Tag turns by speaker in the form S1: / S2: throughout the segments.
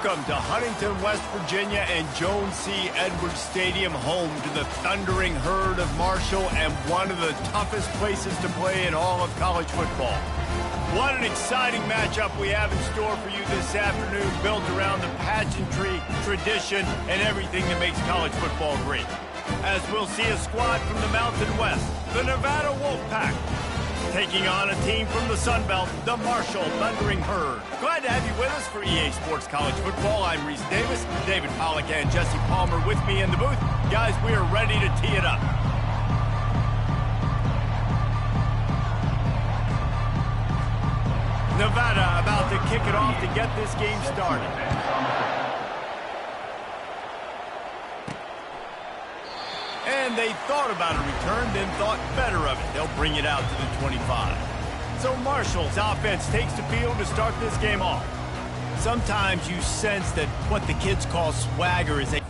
S1: Welcome to Huntington, West Virginia and Jones C. Edwards Stadium, home to the thundering herd of Marshall and one of the toughest places to play in all of college football. What an exciting matchup we have in store for you this afternoon, built around the pageantry, tradition, and everything that makes college football great. As we'll see a squad from the Mountain West, the Nevada Wolfpack, taking on a team from the Sun Belt, the Marshall Thundering Herd. Glad to have you with us for EA Sports College Football. I'm Reese Davis, David Pollack and Jesse Palmer with me in the booth. Guys, we are ready to tee it up. Nevada about to kick it off to get this game started. And they thought about a return, then thought better of it. They'll bring it out to the 25. So Marshall's offense takes the field to start this game off. Sometimes you sense that what the kids call swagger is a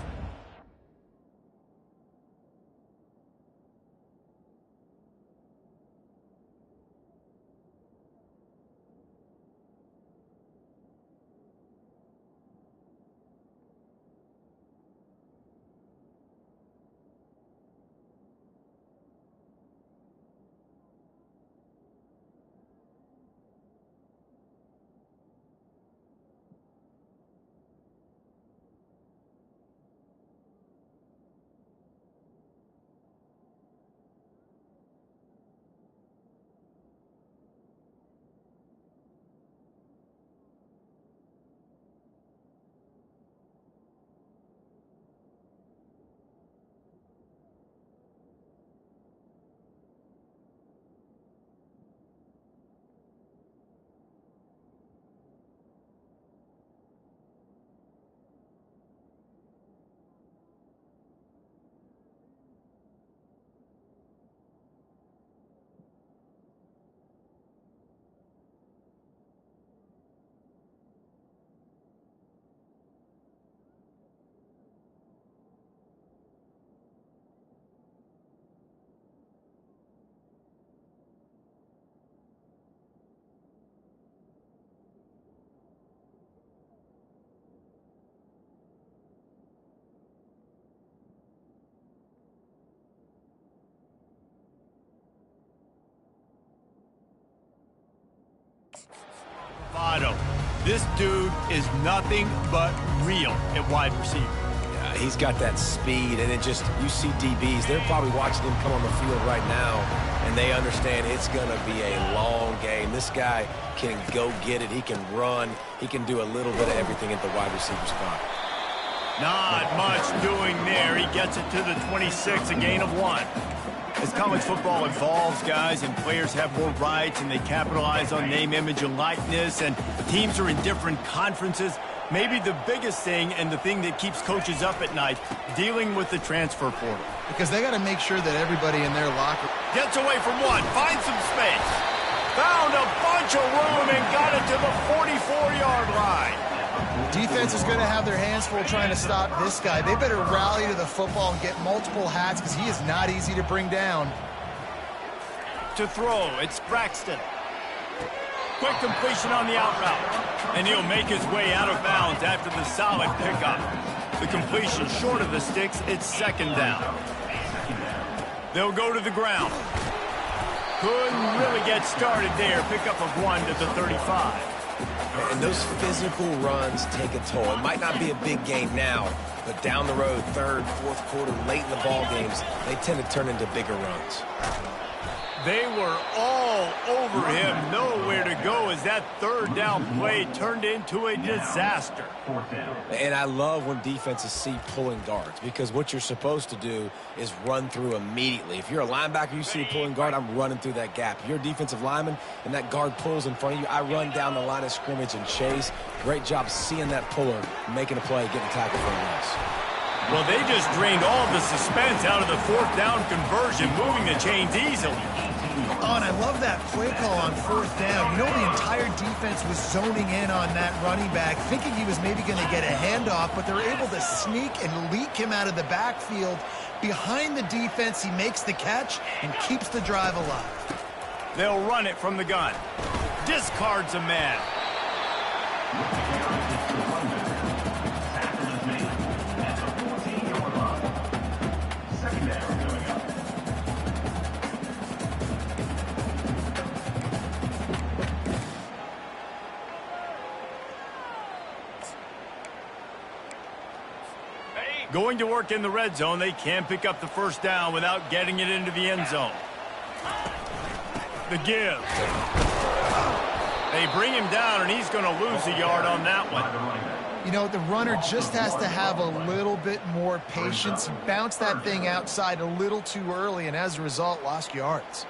S1: This dude is nothing but real at wide receiver.
S2: Yeah, he's got that speed, and you see DBs, they're probably watching him come on the field right now, and they understand it's going to be a long game. This guy can go get it. He can run. He can do a little bit of everything at the wide receiver spot.
S1: Not much doing there. He gets it to the 26, a gain of 1. As college football evolves, guys, and players have more rights and they capitalize on name, image, and likeness, and teams are in different conferences, maybe the biggest thing and the thing that keeps coaches up at night, dealing with the transfer portal.
S3: Because they got to make sure that everybody in their locker
S1: gets away from one, finds some space, found a bunch of room and got it to the 44-yard line.
S3: Defense is going to have their hands full trying to stop this guy. They better rally to the football and get multiple hats because he is not easy to bring down.
S1: To throw, it's Braxton. Quick completion on the out route. And he'll make his way out of bounds after the solid pickup. The completion short of the sticks, it's second down. They'll go to the ground. Couldn't really get started there. Pickup of 1 to the 35.
S2: And those physical runs take a toll. It might not be a big game now, but down the road, third, fourth quarter, late in the ball games, they tend to turn into bigger runs.
S1: They were all over him, nowhere to go as that third down play turned into a disaster.
S2: And I love when defenses see pulling guards, because what you're supposed to do is run through immediately. If you're a linebacker, you see a pulling guard, I'm running through that gap. If you're a defensive lineman and that guard pulls in front of you, I run down the line of scrimmage and chase. Great job seeing that puller, making a play, getting tackled for a loss.
S1: Well, they just drained all of the suspense out of the fourth down conversion, moving the chains easily.
S3: Oh, and I love that play call on fourth down. You know, the entire defense was zoning in on that running back, thinking he was maybe going to get a handoff, but they're able to sneak and leak him out of the backfield. Behind the defense, he makes the catch and keeps the drive alive.
S1: They'll run it from the gun. Discards a man. Going to work in the red zone, they can't pick up the first down without getting it into the end zone. The give. They bring him down, and he's going to lose a yard on that one.
S3: You know, the runner just has to have a little bit more patience. He bounced that thing outside a little too early, and as a result, lost yards.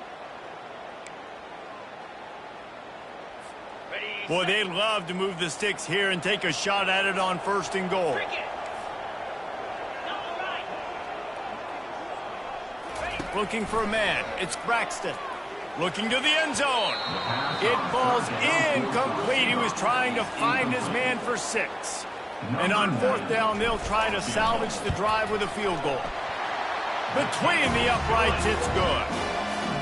S1: Boy, they'd love to move the sticks here and take a shot at it on 1st and goal. Looking for a man. It's Braxton. Looking to the end zone. It falls incomplete. He was trying to find his man for 6. And on 4th down, they'll try to salvage the drive with a field goal. Between the uprights, it's good.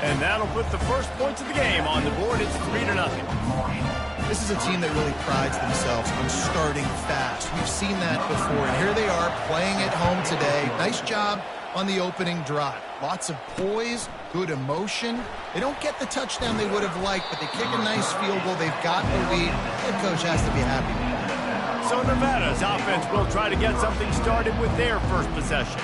S1: And that'll put the first points of the game on the board. It's 3-0.
S3: This is a team that really prides themselves on starting fast. We've seen that before. And here they are playing at home today. Nice job on the opening drive. Lots of poise, good emotion. They don't get the touchdown they would have liked, but they kick a nice field goal. They've got the lead. Head coach has to be happy with that.
S1: So Nevada's offense will try to get something started with their first possession.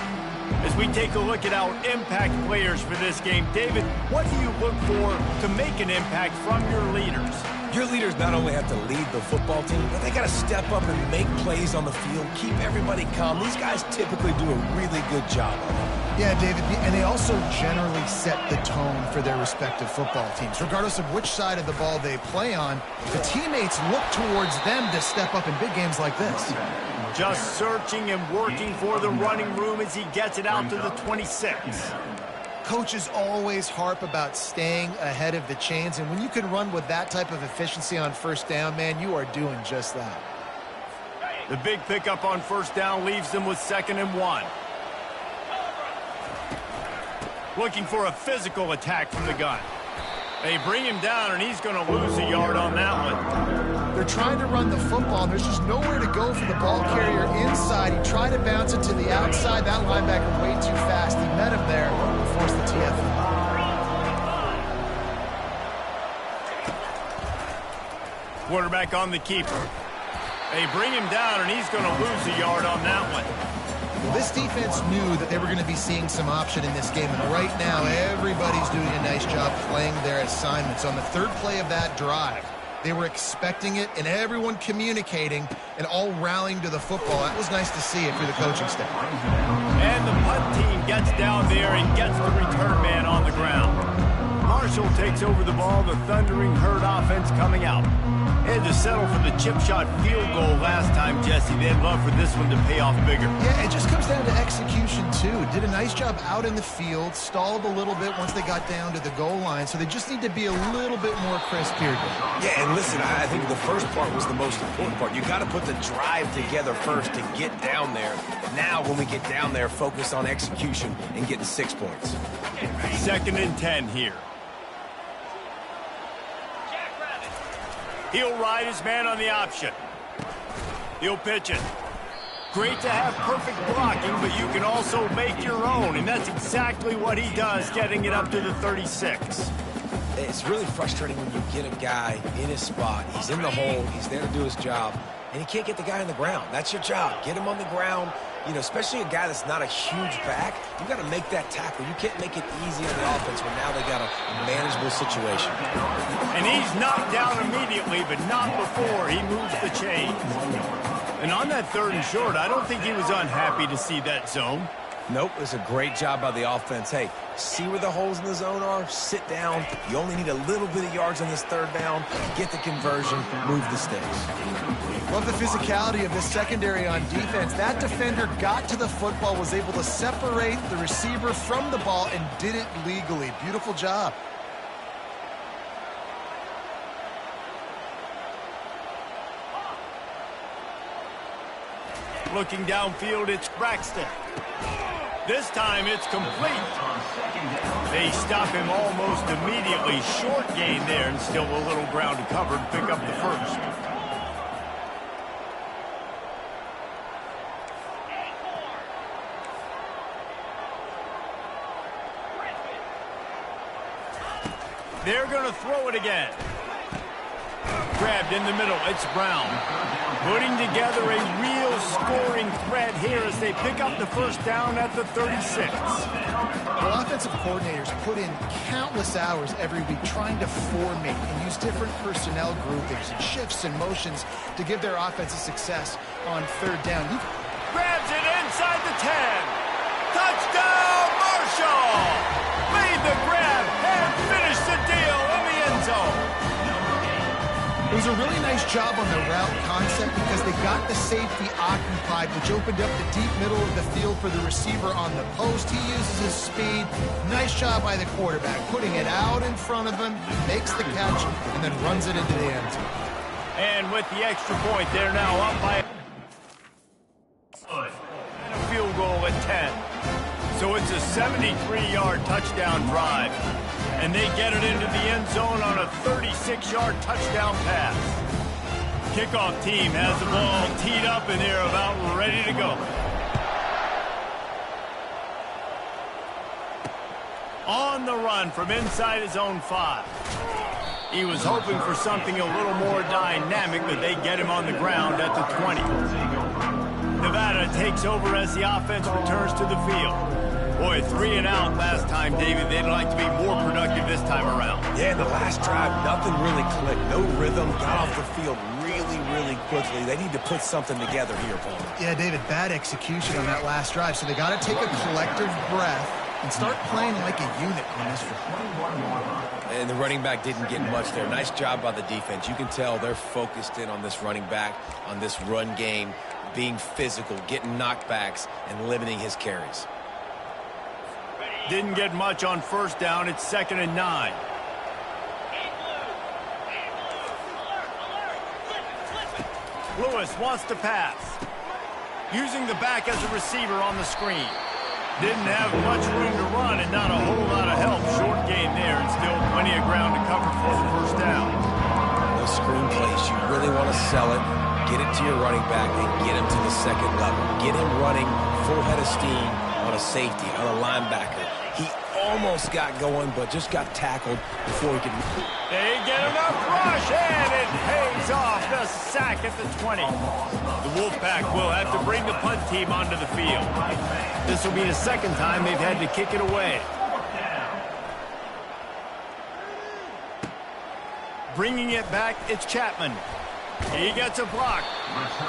S1: As we take a look at our impact players for this game, David, what do you look for to make an impact from your leaders?
S2: Your leaders not only have to lead the football team, but they got to step up and make plays on the field, keep everybody calm. These guys typically do a really good job of it.
S3: Yeah, David, and they also generally set the tone for their respective football teams. Regardless of which side of the ball they play on, the teammates look towards them to step up in big games like this.
S1: Just searching and working for the running room as he gets it out to the 26.
S3: Coaches always harp about staying ahead of the chains, and when you can run with that type of efficiency on 1st down, man, you are doing just that.
S1: The big pickup on 1st down leaves them with 2nd and 1. Looking for a physical attack from the gun. They bring him down, and he's going to lose a yard on that one.
S3: They're trying to run the football, and there's just nowhere to go for the ball carrier inside. He tried to bounce it to the outside. That linebacker way too fast. He met him there and forced the TFL.
S1: Quarterback on the keeper. They bring him down, and he's going to lose a yard on that one.
S3: Well, this defense knew that they were going to be seeing some option in this game, and right now everybody's doing a nice job playing their assignments. On the 3rd play of that drive, they were expecting it, and everyone communicating and all rallying to the football. That was nice to see it for the coaching staff.
S1: And the punt team gets down there and gets the return man on the ground. Marshall takes over the ball, the Thundering Herd offense coming out. Had to settle for the chip shot field goal last time, Jesse. They'd love for this one to pay off bigger.
S3: Yeah, it just comes down to execution, too. Did a nice job out in the field, stalled a little bit once they got down to the goal line, so they just need to be a little bit more crisp here.
S2: Yeah, and listen, I think the first part was the most important part. You got to put the drive together first to get down there. Now, when we get down there, focus on execution and getting 6 points.
S1: 2nd and 10 here. He'll ride his man on the option. He'll pitch it. Great to have perfect blocking, but you can also make your own, and that's exactly what he does, getting it up to the 36.
S2: It's really frustrating when you get a guy in his spot. He's in the hole. He's there to do his job, and he can't get the guy on the ground. That's your job. Get him on the ground. You know, especially a guy that's not a huge back, you got to make that tackle. You can't make it easy on the offense when now they got a manageable situation.
S1: And he's knocked down immediately, but not before he moves the chains. And on that 3rd and short, I don't think he was unhappy to see that zone.
S2: Nope, it's a great job by the offense. Hey, see where the holes in the zone are, sit down. You only need a little bit of yards on this 3rd down. Get the conversion, move the sticks.
S3: Love the physicality of this secondary on defense. That defender got to the football, was able to separate the receiver from the ball, and did it legally. Beautiful job.
S1: Looking downfield, it's Braxton. This time it's complete. They stop him almost immediately. Short gain there, and still a little ground to cover to pick up the 1st. They're going to throw it again. Grabbed in the middle. It's Brown. Putting together a real scoring threat here as they pick up the first down at the 36.
S3: Well, offensive coordinators put in countless hours every week trying to formate and use different personnel groupings and shifts and motions to give their offense a success on third down. He
S1: grabs it inside the 10. Touchdown, Marshall! Made the grab and finished the deal in the end zone.
S3: It was a really nice job on the route concept because they got the safety occupied, which opened up the deep middle of the field for the receiver on the post. He uses his speed. Nice job by the quarterback, putting it out in front of him, makes the catch, and then runs it into the end zone.
S1: And with the extra point, they're now up by and a field goal at 10. So it's a 73-yard touchdown drive. And they get it into the end zone on a 36-yard touchdown pass. Kickoff team has the ball teed up, and they're about ready to go. On the run from inside his own 5. He was hoping for something a little more dynamic, but they get him on the ground at the 20. Nevada takes over as the offense returns to the field. Boy, 3 and out last time, David. They'd like to be more productive this time around.
S2: Yeah, the last drive, nothing really clicked. No rhythm, got off the field really quickly. They need to put something together here, Paul.
S3: Yeah, David, bad execution on that last drive. So they got to take a collective breath and start playing like a unit on this one.
S2: And the running back didn't get much there. Nice job by the defense. You can tell they're focused in on this running back, on this run game, being physical, getting knockbacks, and limiting his carries.
S1: Didn't get much on first down. It's 2nd and 9. Lewis wants to pass. Using the back as a receiver on the screen. Didn't have much room to run and not a whole lot of help. Short gain there and still plenty of ground to cover for the first down.
S2: Those screen plays, you really want to sell it, get it to your running back, and get him to the second level. Get him running full head of steam on a safety, on a linebacker. He almost got going, but just got tackled before he could.
S1: They get enough rush, and it pays off the sack at the 20. The Wolfpack will have to bring the punt team onto the field. This will be the second time they've had to kick it away. Bringing it back, it's Chapman. He gets a block.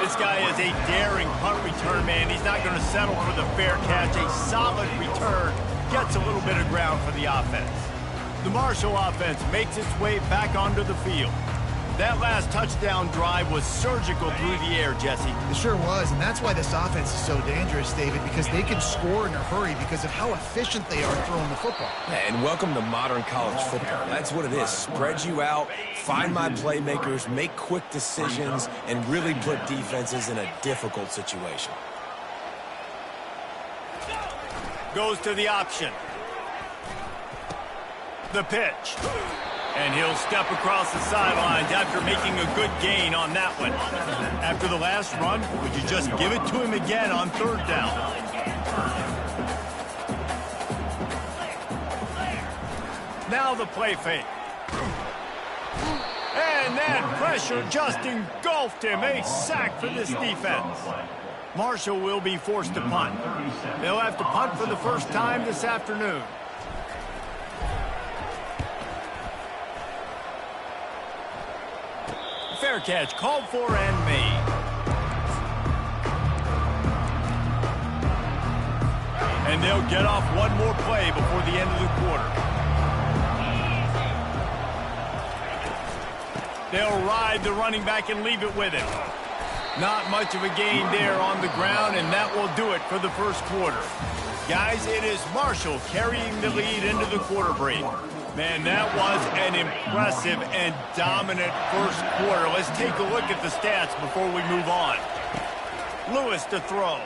S1: This guy is a daring punt return man. He's not going to settle for the fair catch. A solid return. Gets a little bit of ground for the offense. The Marshall offense makes its way back onto the field. That last touchdown drive was surgical through the air, Jesse.
S3: It sure was, and that's why this offense is so dangerous, David, because they can score in a hurry because of how efficient they are throwing the football.
S2: Yeah, and welcome to modern college football. That's what it is. Spread you out, find my playmakers, make quick decisions, and really put defenses in a difficult situation.
S1: Goes to the option. The pitch. And he'll step across the sidelines after making a good gain on that one. After the last run, would you just give it to him again on third down? Now the play fake. And that pressure just engulfed him. A sack for this defense. Marshall will be forced to punt. They'll have to punt for the first time this afternoon. Fair catch called for and made. And they'll get off one more play before the end of the quarter. They'll ride the running back and leave it with him. Not much of a gain there on the ground, and that will do it for the first quarter. Guys, it is Marshall carrying the lead into the quarter break. Man, that was an impressive and dominant first quarter. Let's take a look at the stats before we move on. Lewis to throw.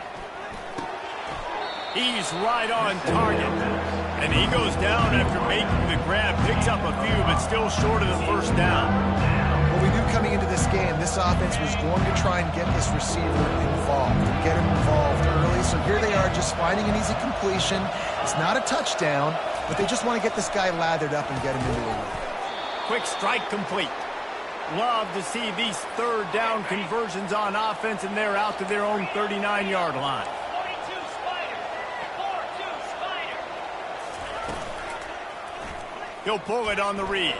S1: He's right on target. And he goes down after making the grab. Picks up a few, but still short of the first down.
S3: Well, we knew coming into this game, this offense was going to try and get this receiver involved, get him involved early. So here they are just finding an easy completion. It's not a touchdown, but they just want to get this guy lathered up and get him into a run.
S1: quick strike complete. Love to see these third down conversions on offense, and they're out to their own 39-yard line. He'll pull it on the read.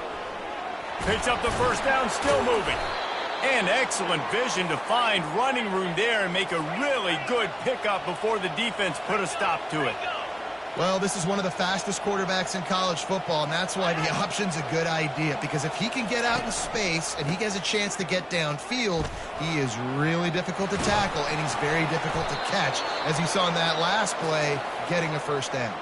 S1: Picks up the first down, still moving. And excellent vision to find running room there and make a really good pickup before the defense put a stop to it.
S3: Well, this is one of the fastest quarterbacks in college football, and that's why the option's a good idea. Because if he can get out in space and he has a chance to get downfield, he is really difficult to tackle, and he's very difficult to catch, as you saw in that last play, getting a first down.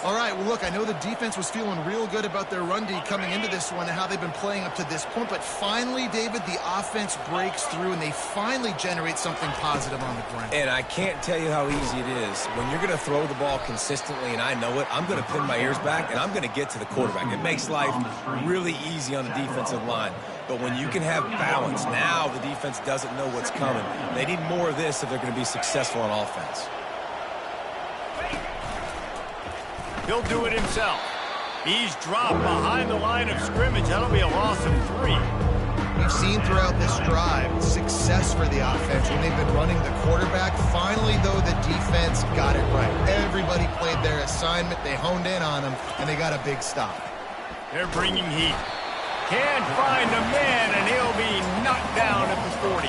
S3: All right, well, look, I know the defense was feeling real good about their run D coming into this one and how they've been playing up to this point, but finally, David, the offense breaks through and they finally generate something positive on the ground.
S2: And I can't tell you how easy it is. When you're going to throw the ball consistently, and I know it, I'm going to pin my ears back and I'm going to get to the quarterback. It makes life really easy on the defensive line. But when you can have balance, now the defense doesn't know what's coming. They need more of this if they're going to be successful on offense.
S1: He'll do it himself. He's dropped behind the line of scrimmage. That'll be a loss of 3.
S3: We've seen throughout this drive success for the offense when they've been running the quarterback. Finally, though, the defense got it right. Everybody played their assignment. They honed in on them, and they got a big stop.
S1: They're bringing heat. Can't find a man, and he'll be knocked down at the 40.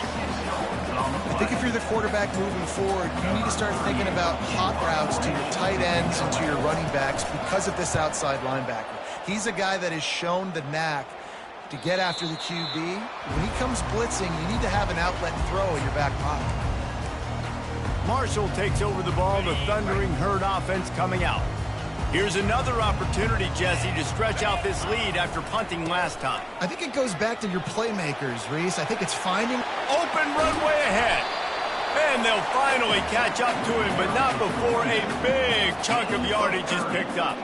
S3: I think if you're the quarterback moving forward, you need to start thinking about hot routes to your tight ends and to your running backs because of this outside linebacker. He's a guy that has shown the knack to get after the QB. When he comes blitzing, you need to have an outlet throw in your back pocket.
S1: Marshall takes over the ball, the Thundering Herd offense coming out. Here's another opportunity, Jesse, to stretch out this lead after punting last time.
S3: I think it goes back to your playmakers, Reese. I think it's finding
S1: open runway ahead. And they'll finally catch up to him, but not before a big chunk of yardage is picked up.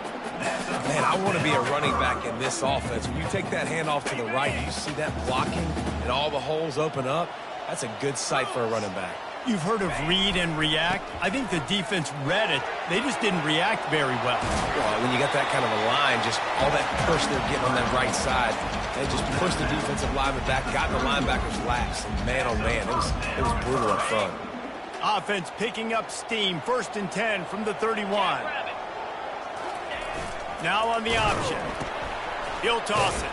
S2: Man, I want to be a running back in this offense. When you take that handoff to the right, you see that blocking and all the holes open up. That's a good sight for a running back.
S1: You've heard of read and react. I think the defense read it. They just didn't react very well.
S2: Well, when you got that kind of a line, just all that push they're getting on that right side, they just pushed the defensive lineman back, got the linebackers lax, and man, oh man, it was brutal up front.
S1: Offense picking up steam, 1st and 10 from the 31. Now on the option. He'll toss it.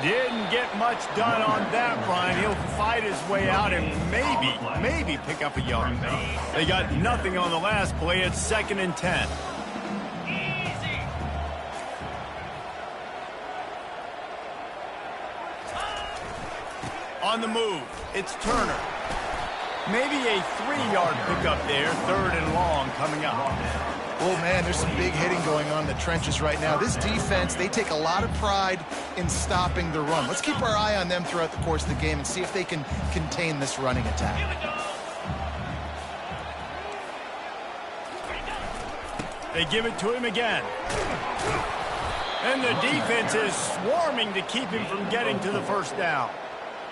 S1: Didn't get much done on that run. He'll fight his way out and maybe pick up a yard. They got nothing on the last play. It's 2nd and 10. On the move, it's Turner. Maybe a 3-yard pickup there. 3rd and long coming up.
S3: Oh, man, there's some big hitting going on in the trenches right now. This defense, they take a lot of pride in stopping the run. Let's keep our eye on them throughout the course of the game and see if they can contain this running attack.
S1: They give it to him again. And the defense is swarming to keep him from getting to the first down.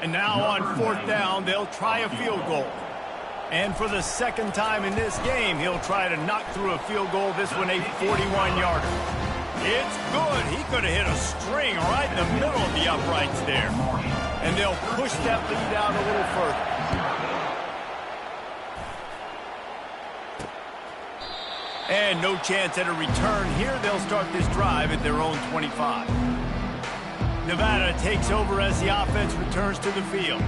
S1: And now on 4th down, they'll try a field goal. And for the 2nd time in this game, he'll try to knock through a field goal, this one a 41-yarder. It's good. He could have hit a string right in the middle of the uprights there. And they'll push that lead out a little further. And no chance at a return here. They'll start this drive at their own 25. Nevada takes over as the offense returns to the field.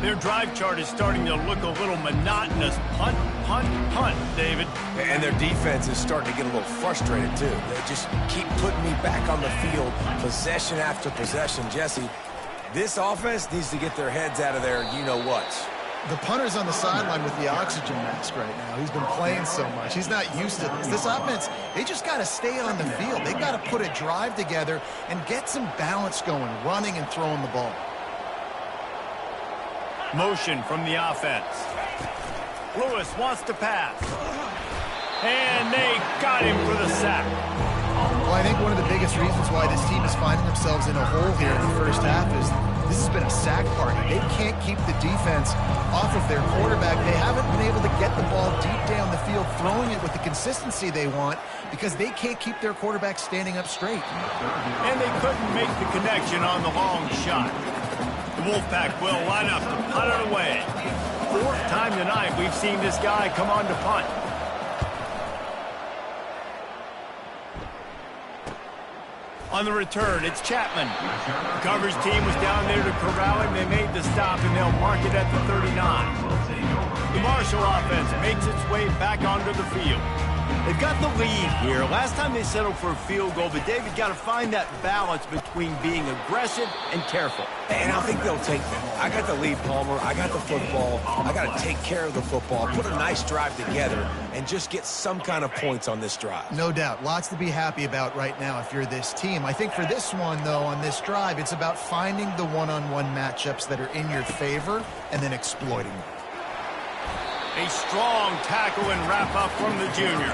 S1: Their drive chart is starting to look a little monotonous. Punt, punt, punt, David.
S2: And their defense is starting to get a little frustrated, too. They just keep putting me back on the field, possession after possession. Jesse, this offense needs to get their heads out of their you-know-whats.
S3: The punter's on the sideline with the oxygen mask right now. He's been playing so much. He's not used to this. This offense, they just got to stay on the field. They got to put a drive together and get some balance going, running and throwing the ball.
S1: Motion from the offense. Lewis wants to pass. And they got him for the sack.
S3: Well, I think one of the biggest reasons why this team is finding themselves in a hole here in the first half is This has been a sack party. They can't keep the defense off of their quarterback. They haven't been able to get the ball deep down the field, throwing it with the consistency they want because they can't keep their quarterback standing up straight.
S1: And they couldn't make the connection on the long shot. The Wolfpack will line up to punt it away. Fourth time tonight we've seen this guy come on to punt. On the return, it's Chapman. The coverage team was down there to corral him. They made the stop, and they'll mark it at the 39. The Marshall offense makes its way back onto the field. They've got the lead here. Last time they settled for a field goal, but David got to find that balance between being aggressive and careful.
S2: And I think they'll take that. I got the lead, Palmer. I got the football. I got to take care of the football, put a nice drive together, and just get some kind of points on this drive.
S3: No doubt. Lots to be happy about right now if you're this team. I think for this one, though, on this drive, it's about finding the one-on-one matchups that are in your favor and then exploiting them.
S1: A strong tackle and wrap-up from the junior.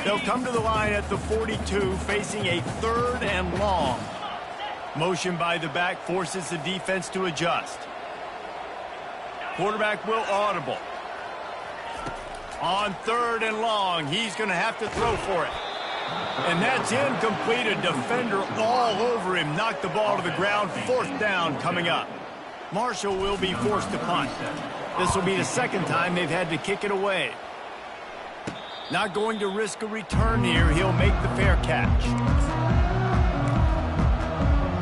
S1: They'll come to the line at the 42, facing a 3rd and long. Motion by the back forces the defense to adjust. Quarterback will audible. On 3rd and long, he's going to have to throw for it. And that's incomplete. A defender all over him. Knocked the ball to the ground. 4th down coming up. Marshall will be forced to punt. This will be the 2nd time they've had to kick it away. Not going to risk a return here. He'll make the fair catch.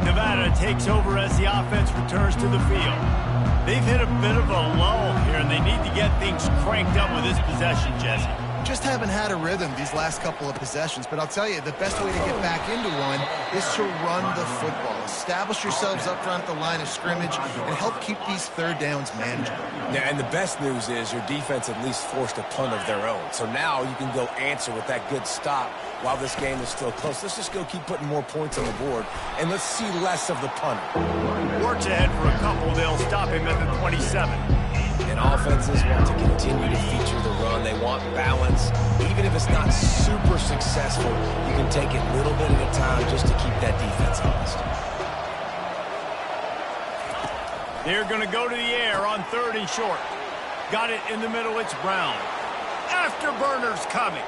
S1: Nevada takes over as the offense returns to the field. They've hit a bit of a lull here, and they need to get things cranked up with this possession, Jesse.
S3: Just haven't had a rhythm these last couple of possessions, but I'll tell you, the best way to get back into one is to run the football. Establish yourselves up front at the line of scrimmage and help keep these 3rd downs manageable.
S2: Yeah, and the best news is your defense at least forced a punt of their own. So now you can go answer with that good stop while this game is still close. Let's just go keep putting more points on the board, and let's see less of the punter.
S1: Works ahead for a couple. They'll stop him at the 27.
S2: And offenses want to continue to feature the run. They want balance. Even if it's not super successful, you can take it little bit at a time just to keep that defense honest.
S1: They're going to go to the air on 3rd and short. Got it in the middle. It's Brown. Afterburner's coming.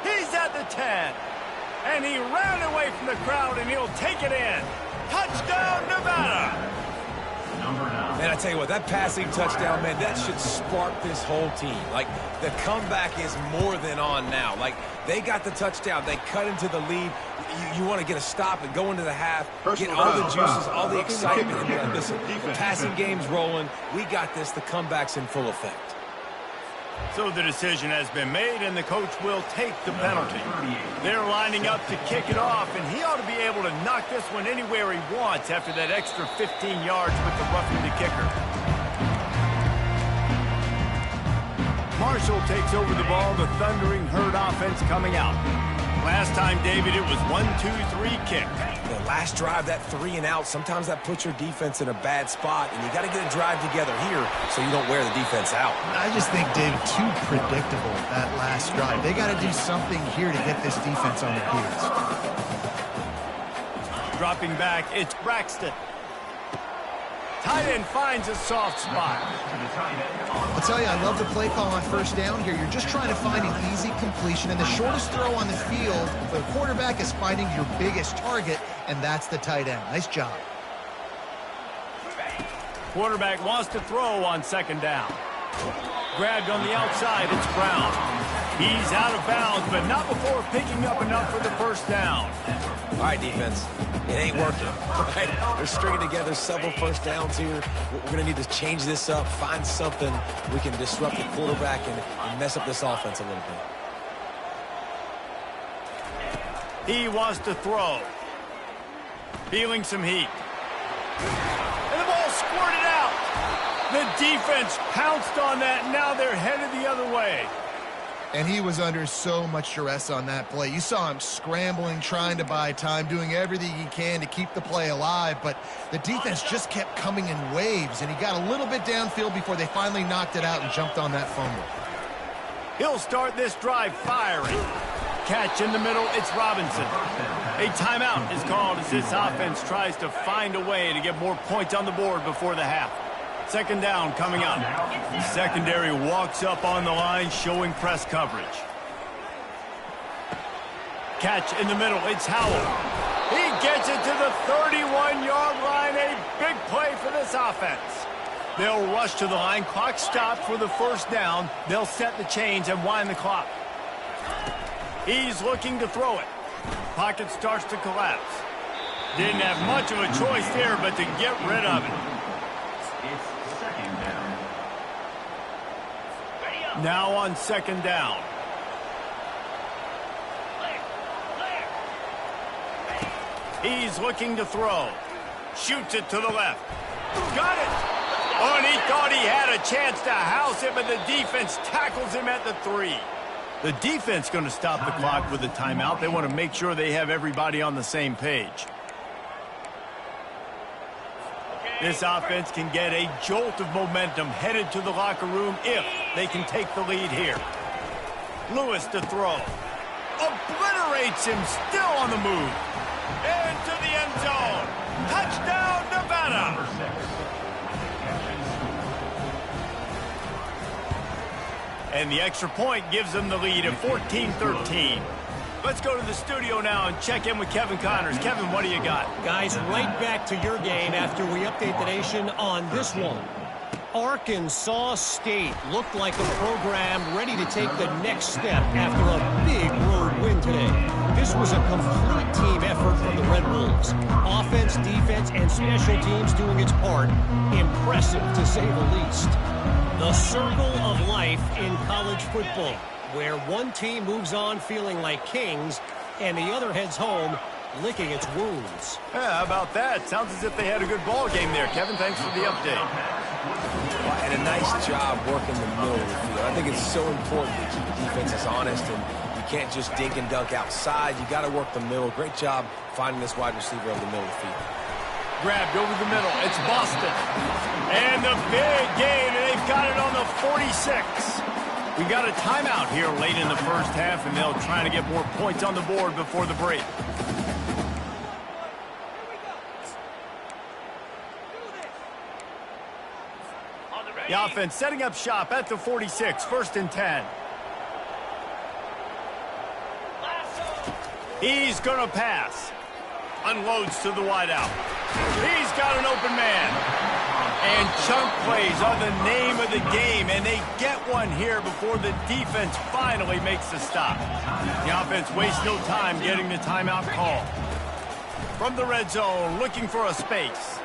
S1: He's at the 10. And he ran away from the crowd, and he'll take it in. Touchdown, Nevada.
S2: Man, I tell you what, that passing touchdown, man, that should spark this whole team. Like, the comeback is more than on now. Like, they got the touchdown. They cut into the lead. You want to get a stop and go into the half, get all the juices, all the excitement. And be like, listen, the passing game's rolling. We got this. The comeback's in full effect.
S1: So the decision has been made, and the coach will take the penalty. They're lining up to kick it off, and he ought to be able to knock this one anywhere he wants after that extra 15 yards with the roughing the kicker. Marshall takes over the ball, the Thundering Herd offense coming out. Last time, David, it was 1-2-3 kick.
S2: The last drive, that 3 and out, sometimes that puts your defense in a bad spot, and you got to get a drive together here so you don't wear the defense out.
S3: I just think, David, too predictable, that last drive. They got to do something here to get this defense on their heels.
S1: Dropping back, it's Braxton. Tight end finds a soft spot.
S3: I'll tell you, I love the play call on 1st down here. You're just trying to find an easy completion, and the shortest throw on the field for the quarterback is finding your biggest target, and that's the tight end. Nice job.
S1: Quarterback wants to throw on 2nd down. Grabbed on the outside, it's Brown. He's out of bounds, but not before picking up enough for the 1st down.
S2: All right, defense. It ain't working. Right? They're stringing together several 1st downs here. We're going to need to change this up, find something we can disrupt the quarterback and mess up this offense a little bit.
S1: He wants to throw. Feeling some heat. And the ball squirted out. The defense pounced on that, and now they're headed the other way.
S3: And he was under so much duress on that play. You saw him scrambling, trying to buy time, doing everything he can to keep the play alive, but the defense just kept coming in waves, and he got a little bit downfield before they finally knocked it out and jumped on that fumble.
S1: He'll start this drive firing. catch in the middle. It's Robinson. A timeout is called as this offense tries to find a way to get more points on the board before the half. Second down coming up. The secondary walks up on the line, showing press coverage. Catch in the middle. It's Howell. He gets it to the 31-yard line. A big play for this offense. They'll rush to the line. Clock stopped for the first down. They'll set the chains and wind the clock. He's looking to throw it. Pocket starts to collapse. Didn't have much of a choice there, but to get rid of it. Now on second down. He's looking to throw. Shoots it to the left. Got it! Oh, and he thought he had a chance to house it, but the defense tackles him at the 3. The defense going to stop the clock with a timeout. They want to make sure they have everybody on the same page. This offense can get a jolt of momentum headed to the locker room if they can take the lead here. Lewis to throw. Obliterates him, still on the move. Into the end zone. Touchdown, Nevada. And the extra point gives them the lead at 14-13. Let's go to the studio now and check in with Kevin Connors. Kevin, what do you got?
S4: Guys, right back to your game after we update the nation on this one. Arkansas State looked like a program ready to take the next step after a big road win today. This was a complete team effort from the Red Wolves. Offense, defense, and special teams doing its part. Impressive, to say the least. The circle of life in college football, where one team moves on feeling like kings and the other heads home licking its wounds.
S1: Yeah, how about that? Sounds as if they had a good ball game there. Kevin, thanks for the update.
S2: And a nice job working the middle of the field. I think it's so important to keep the defenses honest, and you can't just dink and dunk outside. You got to work the middle. Great job finding this wide receiver over the middle of the field.
S1: Grabbed over the middle. It's Boston. And the big gain, and they've got it on the 46. We got a timeout here late in the first half, and they'll try to get more points on the board before the break. The offense setting up shop at the 46, 1st and 10. He's going to pass. Unloads to the wideout. He's got an open man. And chunk plays are the name of the game, and they get one here before the defense finally makes the stop. The offense wastes no time getting the timeout call. From the red zone, looking for a space.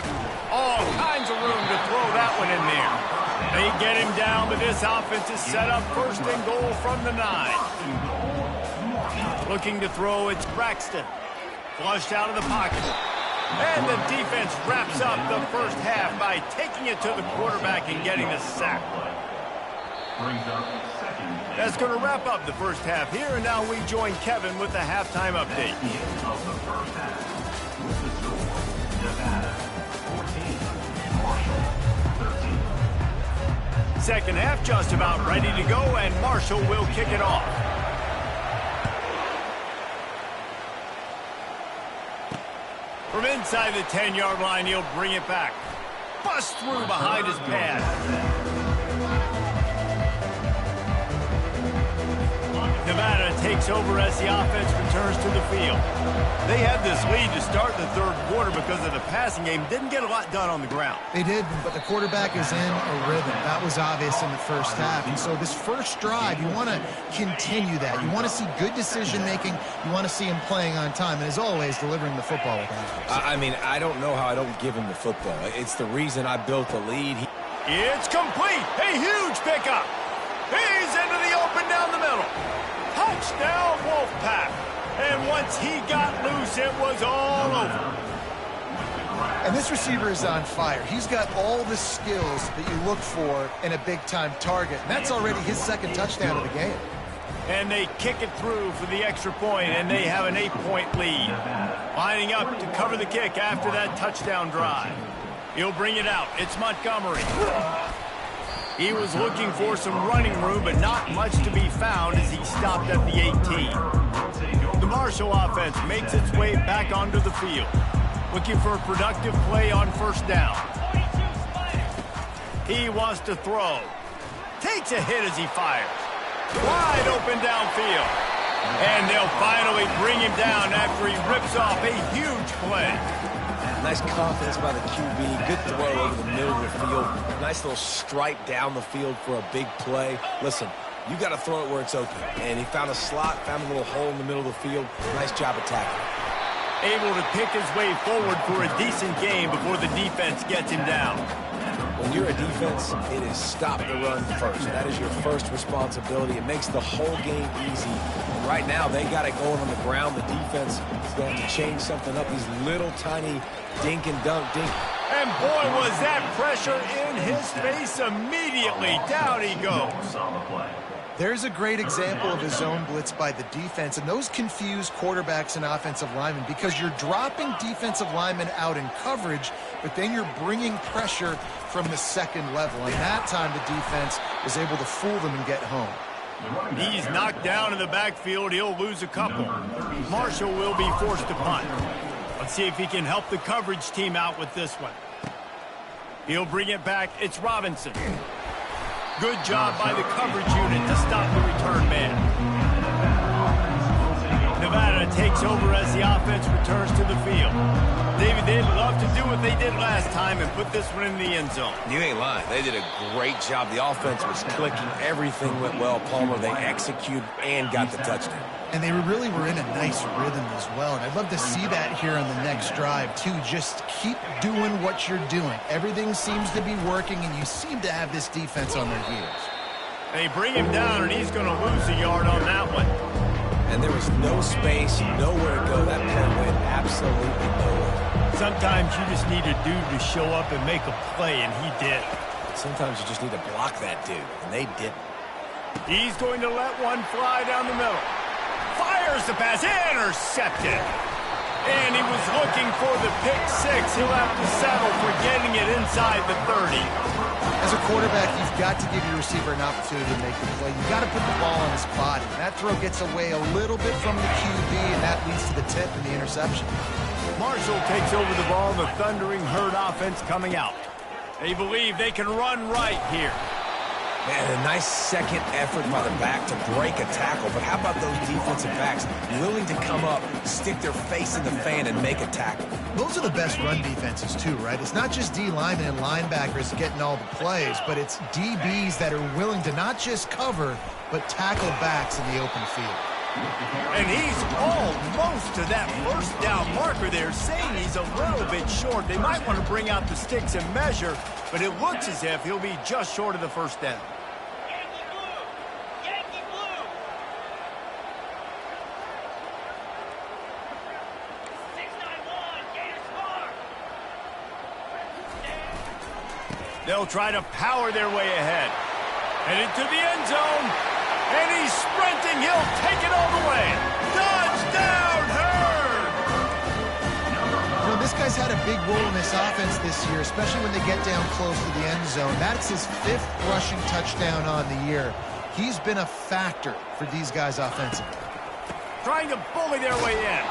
S1: All kinds of room to throw that one in there. They get him down, but this offense is set up 1st and goal from the 9. Looking to throw, it's Braxton. Flushed out of the pocket. And the defense wraps up the first half by taking it to the quarterback and getting the sack. That's going to wrap up the first half here, and now we join Kevin with the halftime update. Second half just about ready to go, and Marshall will kick it off. From inside the 10-yard line, he'll bring it back. Bust through behind his pad. Nevada takes over as the offense returns to the field. They had this lead to start the third quarter because of the passing game. Didn't get a lot done on the ground.
S3: They did, but the quarterback is in a rhythm. That was obvious in the first half. And so this first drive, you want to continue that. You want to see good decision-making. You want to see him playing on time. And as always, delivering the football with that.
S2: I mean, I don't know how I don't give him the football. It's the reason I built the lead.
S1: It's complete. A huge pickup. He's into the open down the middle. Touchdown, Wolfpack. And once he got loose, it was all over.
S3: And this receiver is on fire. He's got all the skills that you look for in a big-time target. And that's already his second touchdown of the game.
S1: And they kick it through for the extra point, and they have an 8-point lead. Lining up to cover the kick after that touchdown drive. He'll bring it out. It's Montgomery. He was looking for some running room, but not much to be found as he stopped at the 18. The Marshall offense makes its way back onto the field. Looking for a productive play on first down. He wants to throw. Takes a hit as he fires. Wide open downfield. And they'll finally bring him down after he rips off a huge play.
S2: Nice confidence by the QB. Good throw over the middle of the field. Nice little stripe down the field for a big play. Listen, you got to throw it where it's open. And he found a slot, found a little hole in the middle of the field. Nice job attacking.
S1: Able to pick his way forward for a decent game before the defense gets him down.
S2: When you're a defense, it is stop the run first. That is your first responsibility. It makes the whole game easy. And right now, they got it going on the ground. The defense is going to change something up. These little tiny dink and dunk, dink.
S1: And boy, was that pressure in his face immediately. Down he goes.
S3: There's a great example of a zone blitz by the defense, and those confuse quarterbacks and offensive linemen because you're dropping defensive linemen out in coverage, but then you're bringing pressure from the second level. And that time, the defense was able to fool them and get home.
S1: He's knocked down in the backfield. He'll lose a couple. Marshall will be forced to punt. Let's see if he can help the coverage team out with this one. He'll bring it back. It's Robinson. Good job by the coverage unit to stop the return man. Nevada takes over as the offense returns to the field. David, they'd love to do what they did last time and put this one in the end zone.
S2: You ain't lying. They did a great job. The offense was clicking. Everything went well, Palmer. They executed and got the touchdown.
S3: And they really were in a nice rhythm as well. And I'd love to see that here on the next drive, too. Just keep doing what you're doing. Everything seems to be working, and you seem to have this defense on their heels.
S1: They bring him down, and he's going to lose a yard on that one.
S2: And there was no space, nowhere to go. That play went absolutely nowhere.
S1: Sometimes you just need a dude to show up and make a play, and he did.
S2: Sometimes you just need to block that dude, and they didn't.
S1: He's going to let one fly down the middle. Fires the pass, intercepted. And he was looking for the pick six. He'll have to settle for getting it inside the 30.
S3: As a quarterback, you've got to give your receiver an opportunity to make the play. You've got to put the ball on his body. That throw gets away a little bit from the QB, and that leads to the tip and the interception.
S1: Marshall takes over the ball. The Thundering Herd offense coming out. They believe they can run right here.
S2: Man, a nice second effort by the back to break a tackle. But how about those defensive backs willing to come up, stick their face in the fan, and make a tackle?
S3: Those are the best run defenses, too, right? It's not just D linemen and linebackers getting all the plays, but it's DBs that are willing to not just cover, but tackle backs in the open field.
S1: And he's almost to that first down marker there, saying he's a little bit short. They might want to bring out the sticks and measure, but it looks as if he'll be just short of the first down.
S5: Yankee blue. 691, Gators Park.
S1: They'll try to power their way ahead. Headed to the end zone. And he's sprinting. He'll take it all the way. Touchdown, Herd!
S3: You know, this guy's had a big role in this offense this year, especially when they get down close to the end zone. That's his 5th rushing touchdown on the year. He's been a factor for these guys offensively.
S1: Trying to bully their way in.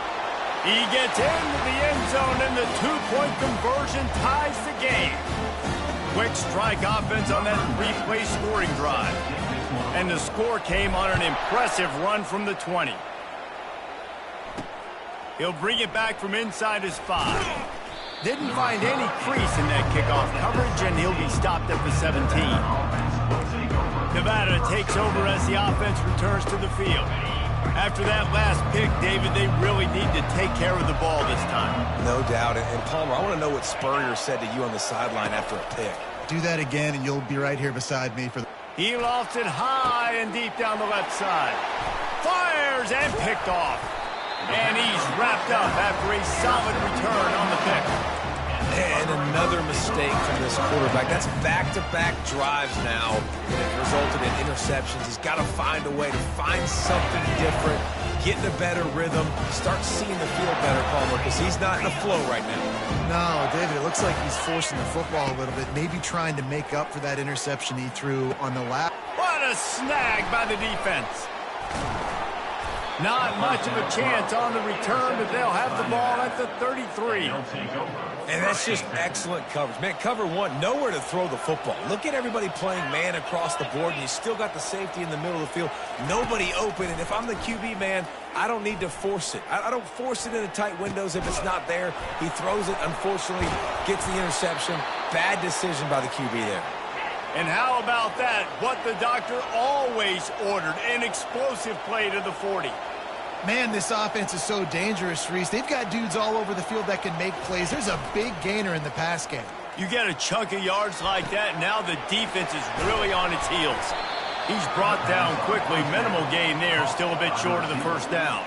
S1: He gets into the end zone, and the two-point conversion ties the game. Quick strike offense on that three-play scoring drive. And the score came on an impressive run from the 20. He'll bring it back from inside his 5. Didn't find any crease in that kickoff coverage, and he'll be stopped at the 17. Nevada takes over as the offense returns to the field. After that last pick, David, they really need to take care of the ball this time.
S2: No doubt. And Palmer, I want to know what Spurrier said to you on the sideline after a pick.
S3: Do that again, and you'll be right here beside me for the...
S1: He lofts it high and deep down the left side. Fires and picked off. And he's wrapped up after a solid return on the pick.
S2: And another mistake from this quarterback. That's back-to-back drives now that have resulted in interceptions. He's got to find a way to find something different, get in a better rhythm, start seeing the field better, Palmer, because he's not in the flow right now.
S3: No, David, it looks like he's forcing the football a little bit, maybe trying to make up for that interception he threw on the last.
S1: What a snag by the defense. Not much of a chance on the return, but they'll have the ball at the 33.
S2: And that's just excellent coverage. Man, cover one, nowhere to throw the football. Look at everybody playing man across the board, and you still got the safety in the middle of the field. Nobody open, and if I'm the QB, man, I don't need to force it. I don't force it into tight windows if it's not there. He throws it, unfortunately, gets the interception. Bad decision by the QB there.
S1: And how about that? What the doctor always ordered, an explosive play to the 40.
S3: Man, this offense is so dangerous, Reese. They've got dudes all over the field that can make plays. There's a big gainer in the pass game.
S1: You get a chunk of yards like that, now the defense is really on its heels. He's brought down quickly. Minimal gain there, still a bit short of the first down.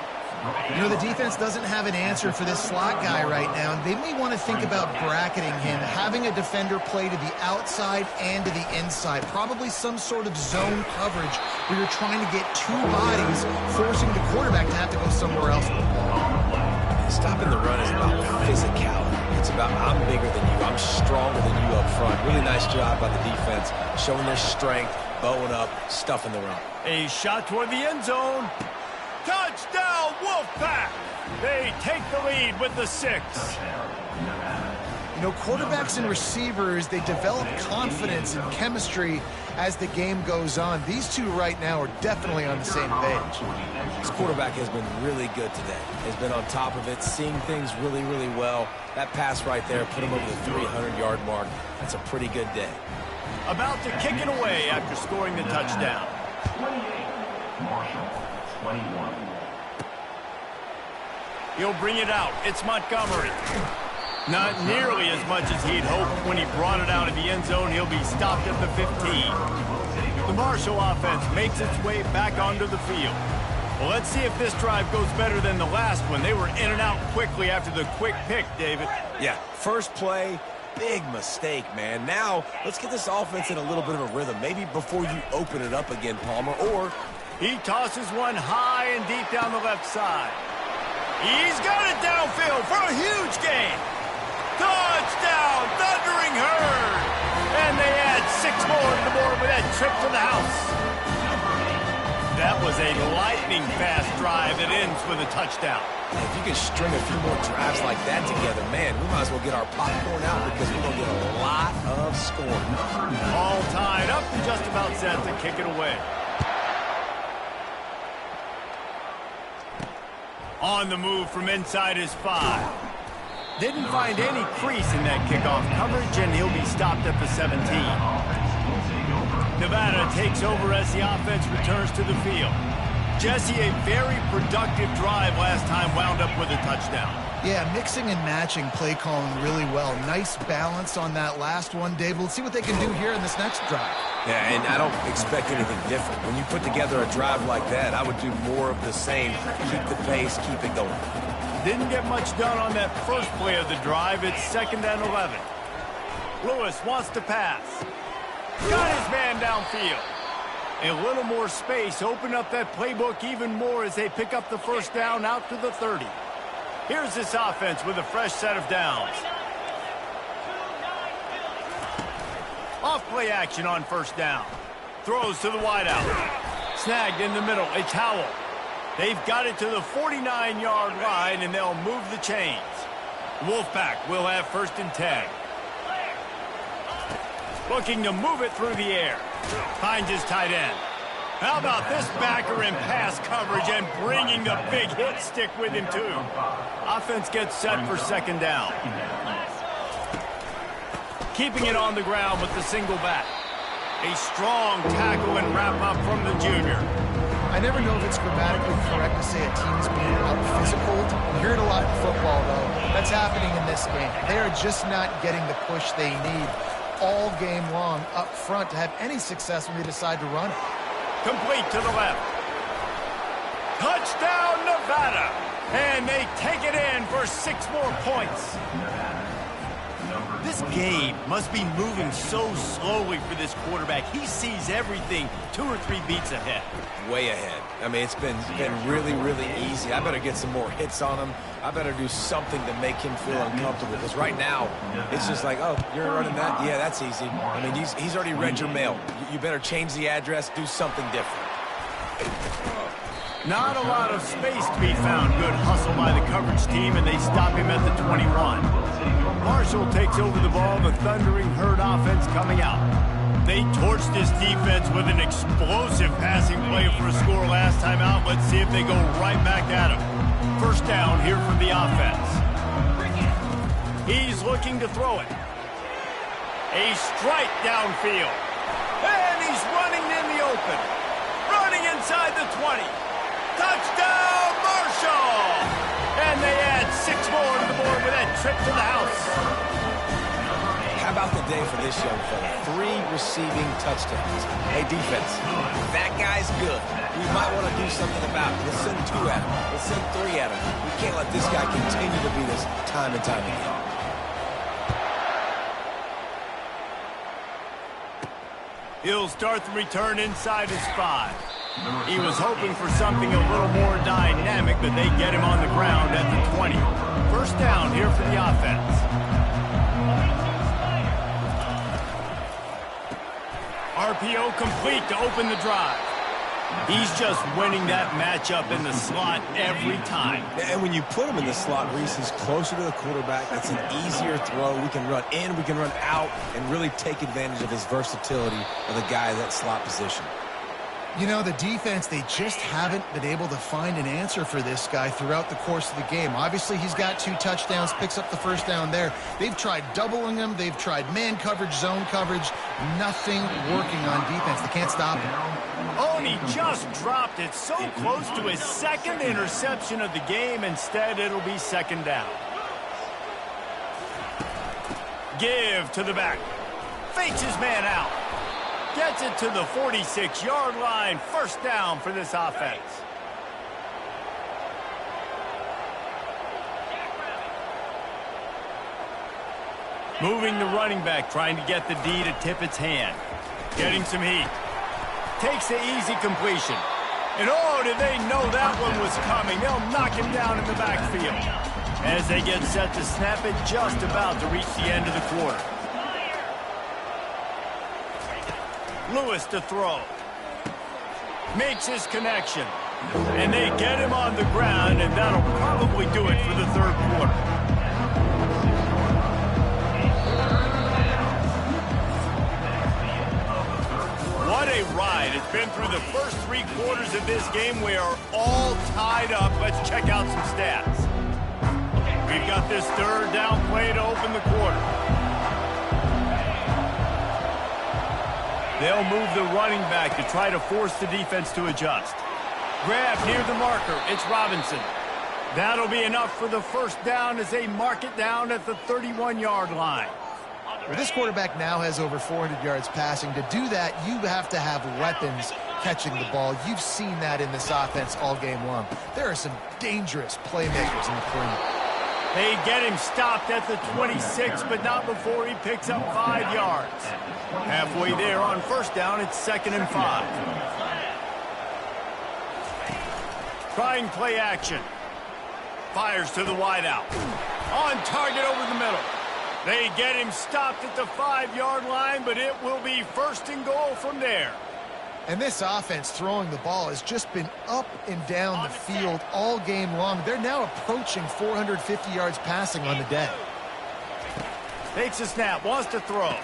S3: You know, the defense doesn't have an answer for this slot guy right now. They may want to think about bracketing him, having a defender play to the outside and to the inside. Probably some sort of zone coverage where you're trying to get two bodies, forcing the quarterback to have to go somewhere else with the ball.
S2: Stopping the run is about physicality. It's about I'm bigger than you. I'm stronger than you up front. Really nice job by the defense, showing their strength, bowing up, stuffing the run.
S1: A shot toward the end zone. Touchdown, Wolfpack! They take the lead with the 6.
S3: You know, quarterbacks and receivers, they develop confidence and chemistry as the game goes on. These two right now are definitely on the same page.
S2: This quarterback has been really good today. Has been on top of it, seeing things really, really well. That pass right there put him over the 300-yard mark. That's a pretty good day.
S1: About to kick it away after scoring the touchdown.
S6: 28, Marshall, 21.
S1: He'll bring it out. It's Montgomery. Not nearly as much as he'd hoped when he brought it out of the end zone. He'll be stopped at the 15. The Marshall offense makes its way back onto the field. Well, let's see if this drive goes better than the last one. They were in and out quickly after the quick pick, David.
S2: Yeah, first play, big mistake, man. Now, let's get this offense in a little bit of a rhythm. Maybe before you open it up again, Palmer, or...
S1: He tosses one high and deep down the left side. He's got it downfield for a huge gain. Touchdown, Thundering Herd. And they add 6 more to the board with that trip to the house. That was a lightning-fast drive that ends with a touchdown.
S2: If you can string a few more drives like that together, man, we might as well get our popcorn out because we're going to get a lot of scoring.
S1: All tied up and just about set to kick it away. On the move from inside his 5. Didn't find any crease in that kickoff coverage, and he'll be stopped at the 17. Nevada takes over as the offense returns to the field. Jesse, a very productive drive last time, wound up with a touchdown.
S3: Yeah, mixing and matching play calling really well. Nice balance on that last one, Dave. Let's see what they can do here in this next drive.
S2: Yeah, and I don't expect anything different. When you put together a drive like that, I would do more of the same. Keep the pace, keep it going.
S1: Didn't get much done on that first play of the drive. It's 2nd and 11. Lewis wants to pass. Got his man downfield. A little more space. Open up that playbook even more as they pick up the first down out to the 30. Here's this offense with a fresh set of downs. Off play action on first down. Throws to the wideout. Snagged in the middle. It's Howell. They've got it to the 49-yard line, and they'll move the chains. Wolfpack will have 1st and 10. Looking to move it through the air. Finds his tight end. How about this backer in pass coverage and bringing the big hit stick with him, too. Offense gets set for 2nd down. Keeping it on the ground with the single back. A strong tackle and wrap-up from the junior.
S3: I never know if it's grammatically correct to say a team is being out-physical. You hear it a lot in football, though. That's happening in this game. They are just not getting the push they need all game long up front to have any success when they decide to run it.
S1: Complete to the left. Touchdown, Nevada. And they take it in for 6 more points. This game must be moving so slowly for this quarterback. He sees everything 2 or 3 beats ahead.
S2: Way ahead. I mean, it's been really, really easy. I better get some more hits on him. I better do something to make him feel uncomfortable. Because right now, it's just like, oh, you're running that? Yeah, that's easy. I mean, he's already read your mail. You better change the address, do something different.
S1: Not a lot of space to be found. Good hustle by the coverage team, and they stop him at the 21. Marshall takes over the ball. The Thundering Herd offense coming out. They torched this defense with an explosive passing play for a score last time out. Let's see if they go right back at him. First down here for the offense. He's looking to throw it. A strike downfield. And he's running in the open. Running inside the 20. Touchdown, Marsall! And they add 6 more to the board with that trip to the house.
S2: How about the day for this young fella? 3 receiving touchdowns. Hey, defense, that guy's good. We might want to do something about it. Let's send 2 at him. Let's send 3 at him. We can't let this guy continue to beat us time and time again.
S1: He'll start the return inside his 5. He was hoping for something a little more dynamic, but they get him on the ground at the 20. First down here for the offense. RPO complete to open the drive. He's just winning that matchup in the slot every time.
S2: And when you put him in the slot, Reese, he's closer to the quarterback. It's an easier throw. We can run in, we can run out, and really take advantage of his versatility of the guy in that slot position.
S3: You know, the defense, they just haven't been able to find an answer for this guy throughout the course of the game. Obviously, he's got 2 touchdowns, picks up the first down there. They've tried doubling him. They've tried man coverage, zone coverage. Nothing working on defense. They can't stop him.
S1: Oh, and he just dropped it so close to his 2nd interception of the game. Instead, it'll be 2nd down. Give to the back. Fakes his man out. Gets it to the 46-yard line. First down for this offense. Moving the running back, trying to get the D to tip its hand. Getting some heat. Takes the easy completion. And oh, did they know that one was coming. They'll knock him down in the backfield. As they get set to snap it, just about to reach the end of the quarter. Lewis to throw. Makes his connection. And they get him on the ground, and that'll probably do it for the 3rd quarter. What a ride. It's been through the first 3 quarters of this game. We are all tied up. Let's check out some stats. We've got this 3rd down play to open the quarter. They'll move the running back to try to force the defense to adjust. Grab near the marker. It's Robinson. That'll be enough for the first down as they mark it down at the 31-yard line.
S3: Well, this quarterback now has over 400 yards passing. To do that, you have to have weapons catching the ball. You've seen that in this offense all game long. There are some dangerous playmakers in the perimeter.
S1: They get him stopped at the 26, but not before he picks up 5 yards. Halfway there on first down, it's 2nd and 5. Trying play action. Fires to the wideout. On target over the middle. They get him stopped at the 5-yard line, but it will be 1st and goal from there.
S3: And this offense throwing the ball has just been up and down the field all game long. They're now approaching 450 yards passing on the day.
S1: Takes a snap, wants to throw.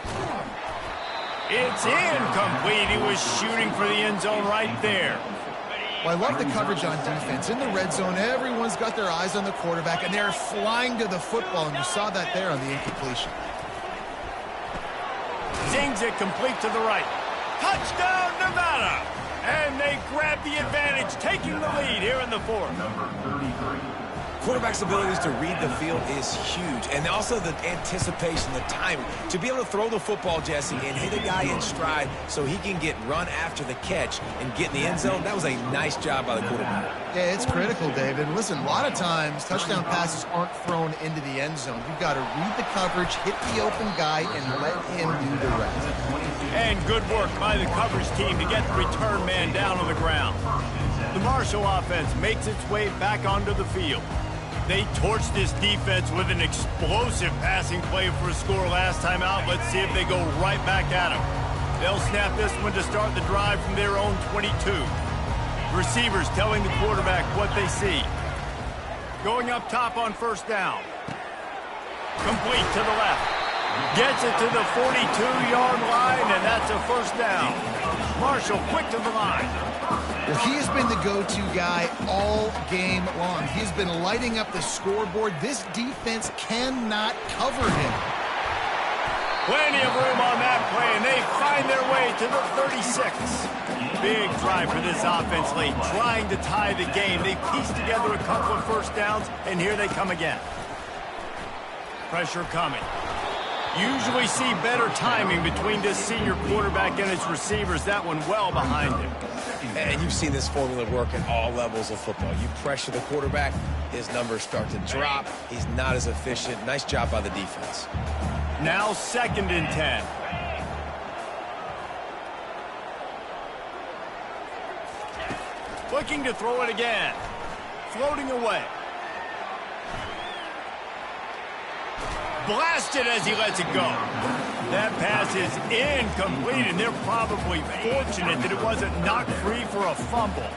S1: It's incomplete. He was shooting for the end zone right there.
S3: Well, I love the coverage on defense. In the red zone, everyone's got their eyes on the quarterback, and they're flying to the football, and you saw that there on the incompletion.
S1: Zings it complete to the right. Touchdown, Nevada! And they grab the advantage, taking the lead here in the 4th.
S6: Number 33.
S2: Quarterback's abilities to read the field is huge, and also the anticipation, the timing. To be able to throw the football, Jesse, and hit a guy in stride so he can get run after the catch and get in the end zone, that was a nice job by the quarterback.
S3: Yeah, it's critical, David. Listen, a lot of times touchdown passes aren't thrown into the end zone. You've got to read the coverage, hit the open guy, and let him do the rest.
S1: And good work by the coverage team to get the return man down on the ground. The Marshall offense makes its way back onto the field. They torched this defense with an explosive passing play for a score last time out. Let's see if they go right back at him. They'll snap this one to start the drive from their own 22. Receivers telling the quarterback what they see. Going up top on first down. Complete to the left. Gets it to the 42-yard line, and that's a first down. Marshall quick to the line.
S3: Well, he has been the go-to guy all game long. He's been lighting up the scoreboard. This defense cannot cover him.
S1: Plenty of room on that play, and they find their way to the 36. Big drive for this offense late, trying to tie the game. They pieced together a couple of first downs, and here they come again. Pressure coming. Usually see better timing between this senior quarterback and his receivers. That one well behind him.
S2: And you've seen this formula work at all levels of football. You pressure the quarterback, his numbers start to drop. He's not as efficient. Nice job by the defense.
S1: Now 2nd and 10. Looking to throw it again. Floating away. Blasted as he lets it go. That pass is incomplete, and they're probably fortunate that it wasn't knocked free for a fumble.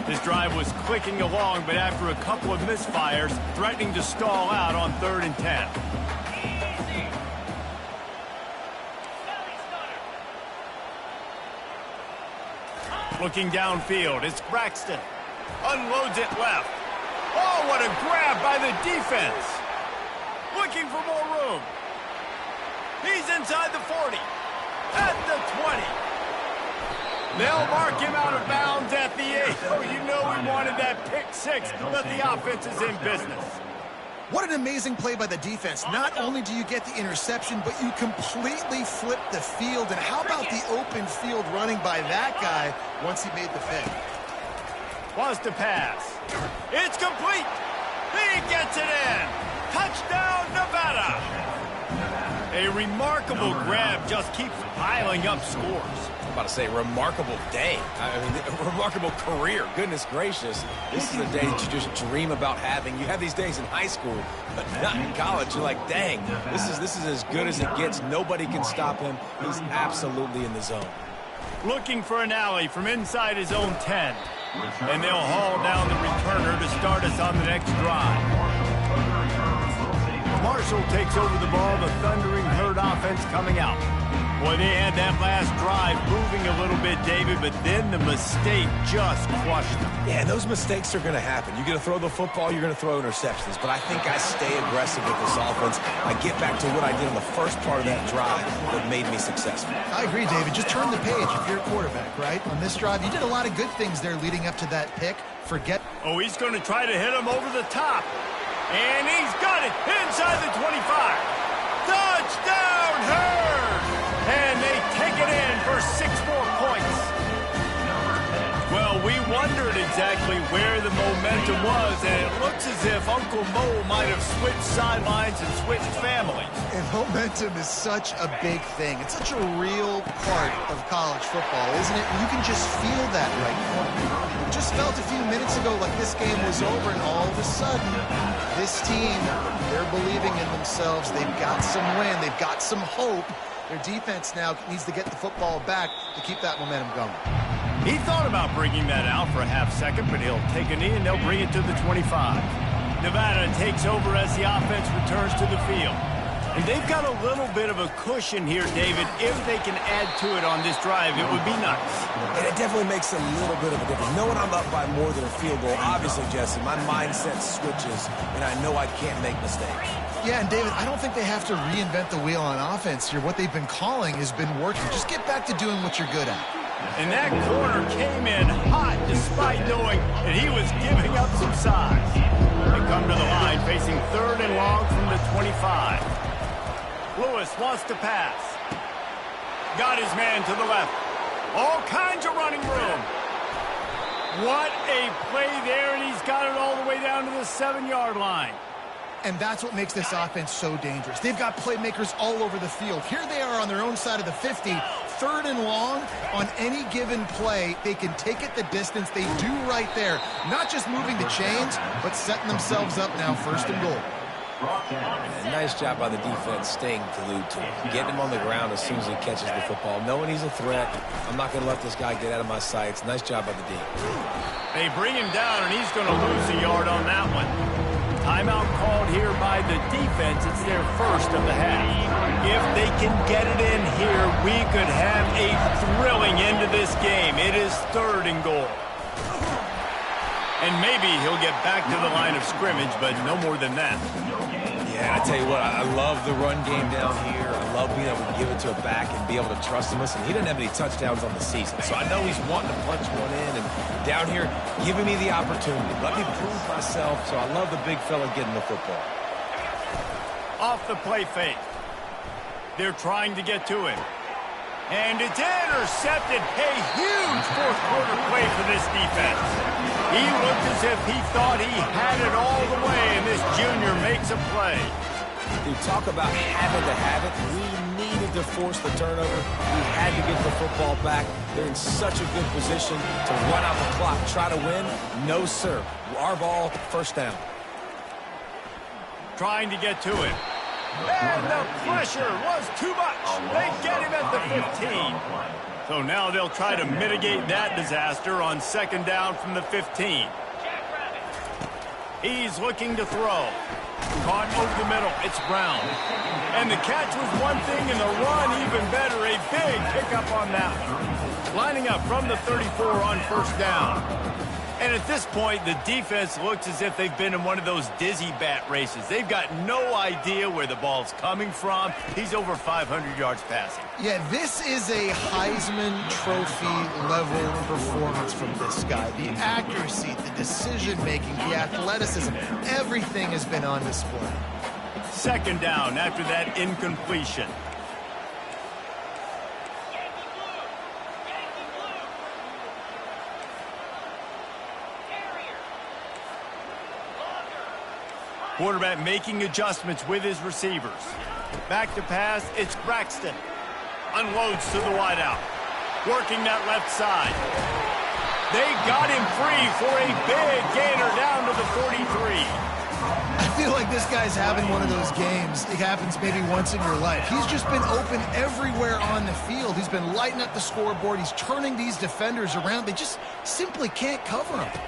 S1: This drive was clicking along, but after a couple of misfires, threatening to stall out on 3rd and 10. Looking downfield, it's Braxton. Unloads it left. Oh, what a grab by the defense. Looking for more room. He's inside the 40. At the 20. They'll mark him out of bounds at the 8. Oh, you know we wanted that pick 6, but the offense is in business.
S3: What an amazing play by the defense. Not only do you get the interception, but you completely flip the field. And how about the open field running by that guy once he made the pick?
S1: Wants to pass. It's complete. He gets it in. Touchdown, Nevada. A remarkable grab just keeps piling up scores.
S2: I'm about to say, remarkable day. I mean, a remarkable career. Goodness gracious. This is a day that you just dream about having. You have these days in high school, but not in college. You're like, dang, this is as good as it gets. Nobody can stop him. He's absolutely in the zone.
S1: Looking for an alley from inside his own 10. And they'll haul down the returner to start us on the next drive. Marshall takes over the ball, the Thundering Herd offense coming out. Boy, they had that last drive moving a little bit, David, but then the mistake just crushed them.
S2: Yeah, and those mistakes are going to happen. You're going to throw the football, you're going to throw interceptions, but I think I stay aggressive with this offense. I get back to what I did in the first part of that drive that made me successful.
S3: I agree, David. Just turn the page if you're a quarterback, right? On this drive, you did a lot of good things there leading up to that pick.
S1: Oh, he's going to try to hit him over the top. And he's got it inside the 25. Touchdown, Herd! And they take it in for 6 more points. Well, we wondered exactly where the momentum was, and it looks as if Uncle Mo might have switched sidelines and switched families.
S3: And momentum is such a big thing. It's such a real part of college football, isn't it? You can just feel that right now. It just felt a few minutes ago like this game was over, and all of a sudden, this team, they're believing in themselves. They've got some wind. They've got some hope. Their defense now needs to get the football back to keep that momentum going.
S1: He thought about bringing that out for a half second, but he'll take a knee and they'll bring it to the 25. Nevada takes over as the offense returns to the field. And they've got a little bit of a cushion here, David. If they can add to it on this drive, it would be nice.
S2: And it definitely makes a little bit of a difference. Knowing I'm up by more than a field goal, obviously, Jesse, my mindset switches, and I know I can't make mistakes.
S3: Yeah, and David, I don't think they have to reinvent the wheel on offense here. What they've been calling has been working. Just get back to doing what you're good at.
S1: And that corner came in hot despite knowing that he was giving up some size. They come to the line facing 3rd and long from the 25. Lewis wants to pass. Got his man to the left. All kinds of running room. What a play there, and he's got it all the way down to the 7-yard line.
S3: And that's what makes this offense so dangerous. They've got playmakers all over the field. Here they are on their own side of the 50. 3rd and long, on any given play, they can take it the distance. They do right there. Not just moving the chains, but setting themselves up now 1st and goal.
S6: Brought down.
S2: And nice job by the defense staying glued to him. Getting him on the ground as soon as he catches the football. Knowing he's a threat, I'm not going to let this guy get out of my sights. Nice job by the D.
S1: They bring him down, and he's going to lose a yard on that one. Timeout called here by the defense. It's their first of the half. If they can get it in here, we could have a thrilling end to this game. It is 3rd and goal. And maybe he'll get back to the line of scrimmage, but no more than that.
S2: Yeah, I tell you what, I love the run game down here. I love being able to give it to a back and be able to trust him. Listen, he didn't have any touchdowns on the season, so I know he's wanting to punch one in. And down here, giving me the opportunity. Let me prove myself, so I love the big fella getting the football.
S1: Off the play fake. They're trying to get to him. And it's intercepted. A huge fourth-quarter play for this defense. He looked as if he thought he had it all the way, and this junior makes a play.
S2: Dude, talk about having to have it. We needed to force the turnover. We had to get the football back. They're in such a good position to run out the clock, try to win. No, sir. Our ball, first down.
S1: Trying to get to him. And the pressure was too much. They get him at the 15. So now they'll try to mitigate that disaster on 2nd down from the 15. He's looking to throw. Caught over the middle. It's Brown. And the catch was one thing, and the run even better. A big pickup on that one. Lining up from the 34 on 1st down. And at this point, the defense looks as if they've been in one of those dizzy bat races. They've got no idea where the ball's coming from. He's over 500 yards passing.
S3: Yeah, this is a Heisman Trophy level performance from this guy. The accuracy, the decision-making, the athleticism, everything has been on display.
S1: 2nd down after that incompletion. Quarterback making adjustments with his receivers. Back to pass, it's Braxton. Unloads to the wideout. Working that left side. They got him free for a big gainer down to the 43.
S3: I feel like this guy's having one of those games. It happens maybe once in your life. He's just been open everywhere on the field. He's been lighting up the scoreboard. He's turning these defenders around. They just simply can't cover him.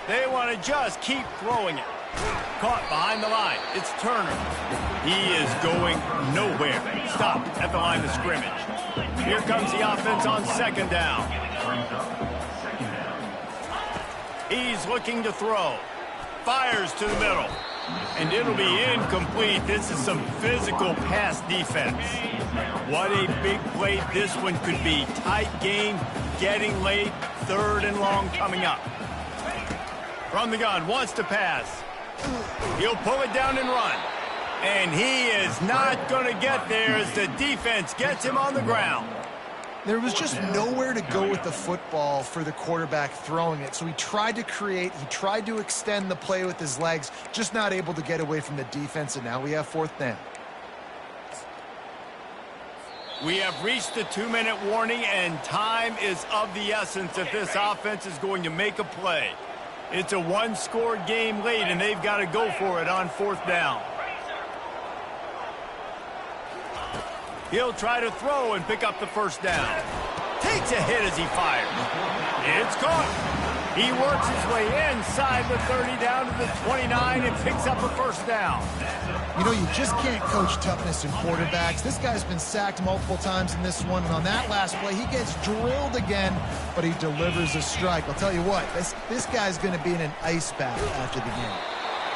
S1: They want to just keep throwing it. Caught behind the line. It's Turner. He is going nowhere. Stopped at the line of scrimmage. Here comes the offense on 2nd down. He's looking to throw. Fires to the middle. And it'll be incomplete. This is some physical pass defense. What a big play this one could be. Tight game, getting late, 3rd and long coming up. From the gun, wants to pass. He'll pull it down and run. And he is not going to get there as the defense gets him on the ground.
S3: There was just nowhere to go with the football for the quarterback throwing it. So he tried to create, he tried to extend the play with his legs, just not able to get away from the defense, and now we have 4th down.
S1: We have reached the 2-minute warning, and time is of the essence if this offense is going to make a play. It's a one-score game late, and they've got to go for it on 4th down. He'll try to throw and pick up the 1st down. Takes a hit as he fires. It's caught. He works his way inside the 30 down to the 29 and picks up a 1st down.
S3: You know, you just can't coach toughness in quarterbacks. This guy's been sacked multiple times in this one, and on that last play, he gets drilled again, but he delivers a strike. I'll tell you what, this guy's going to be in an ice bath after the game.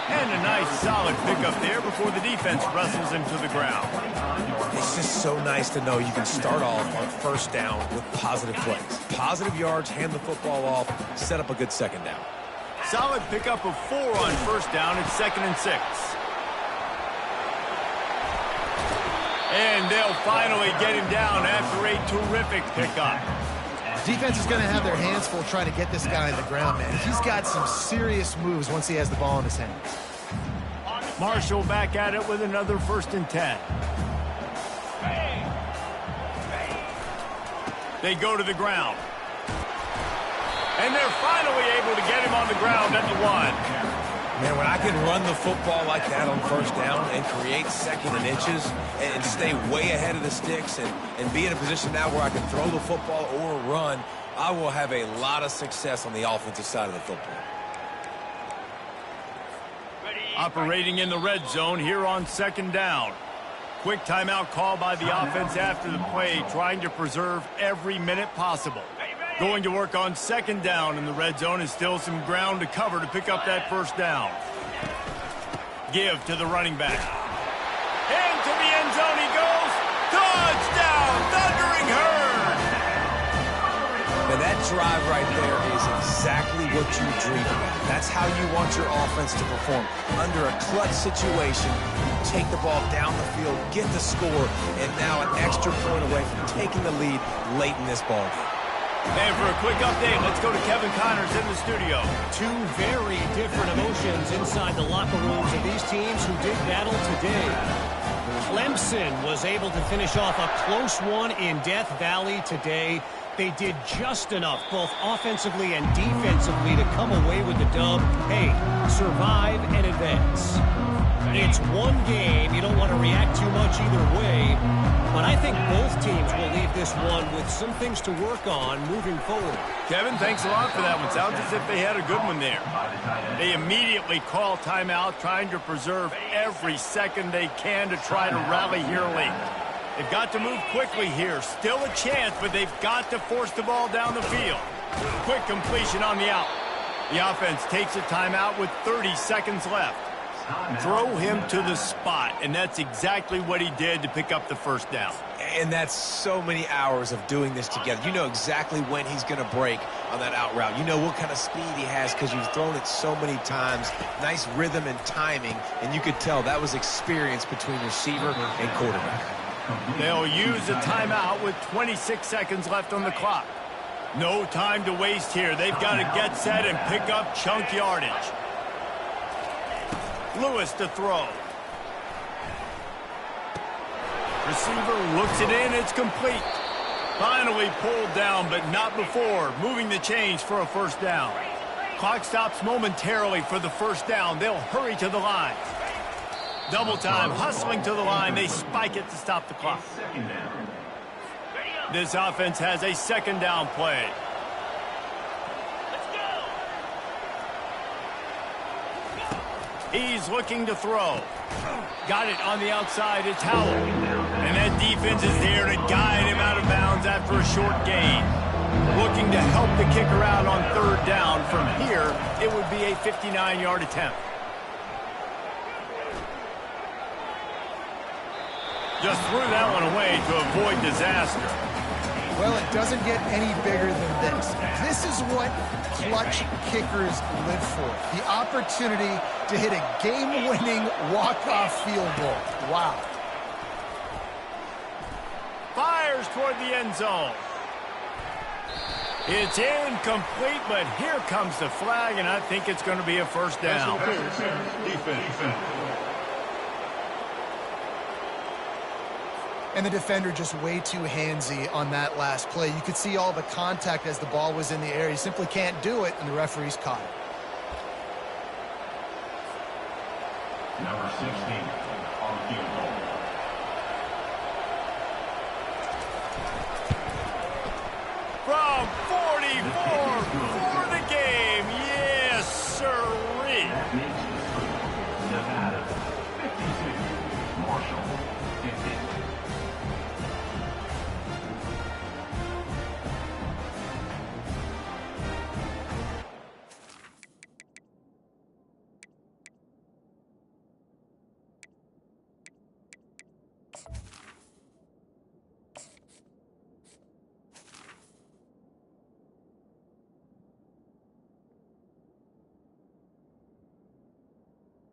S1: And a nice solid pickup there before the defense wrestles him to the ground.
S2: It's just so nice to know you can start off on 1st down with positive plays. Positive yards, hand the football off, set up a good 2nd down.
S1: Solid pickup of 4 on 1st down. It's 2nd and 6. And they'll finally get him down after a terrific pickup.
S3: Defense is going to have their hands full trying to get this guy on the ground, man. He's got some serious moves once he has the ball in his hands.
S1: Marshall back at it with another 1st and 10. They go to the ground. And they're finally able to get him on the ground at the 1.
S2: Man, when I can run the football like that on first down and create second and inches and stay way ahead of the sticks and be in a position now where I can throw the football or run, I will have a lot of success on the offensive side of the football.
S1: Operating in the red zone here on second down. Quick timeout call by the offense after the play, trying to preserve every minute possible. Going to work on second down in the red zone is still some ground to cover to pick up that first down. Give to the running back. Into the end zone he goes. Touchdown, Thundering Herd!
S2: Now that drive right there is exactly what you dream about. That's how you want your offense to perform. Under a clutch situation, you take the ball down the field, get the score, and now an extra point away from taking the lead late in this ball game.
S1: And for a quick update, let's go to Kevin Connors in the studio.
S4: Two very different emotions inside the locker rooms of these teams who did battle today. Clemson was able to finish off a close one in Death Valley today. They did just enough, both offensively and defensively, to come away with the dub. Hey, survive and advance. It's one game. You don't want to react too much either way. But I think both teams will leave this one with some things to work on moving forward.
S1: Kevin, thanks a lot for that one. Sounds as if they had a good one there. They immediately call timeout, trying to preserve every second they can to try to rally here late. They've got to move quickly here. Still a chance, but they've got to force the ball down the field. Quick completion on the out. The offense takes a timeout with 30 seconds left. Throw him to the spot, and that's exactly what he did to pick up the first down.
S2: And that's so many hours of doing this together. You know exactly when he's going to break on that out route. You know what kind of speed he has because you've thrown it so many times. Nice rhythm and timing, and you could tell that was experience between receiver and quarterback.
S1: They'll use a timeout with 26 seconds left on the clock. No time to waste here. They've got to get set and pick up chunk yardage. Lewis to throw. Receiver looks it in. It's complete. Finally pulled down, but not before. Moving the chains for a first down. Clock stops momentarily for the first down. They'll hurry to the line. Double time, hustling to the line. They spike it to stop the clock. This offense has a second down play. He's looking to throw. Got it on the outside. It's Howell. And that defense is there to guide him out of bounds after a short gain. Looking to help the kicker out on third down. From here, it would be a 59-yard attempt. Just threw that one away to avoid disaster.
S3: Well, it doesn't get any bigger than this. This is what clutch kickers live for. The opportunity to hit a game-winning walk-off field goal. Wow.
S1: Fires toward the end zone. It's incomplete, but here comes the flag, and I think it's going to be a first down.
S6: Defense.
S3: And the defender just way too handsy on that last play. You could see all the contact as the ball was in the air. He simply can't do it, and the referee's caught it.
S6: Number 16 on the field.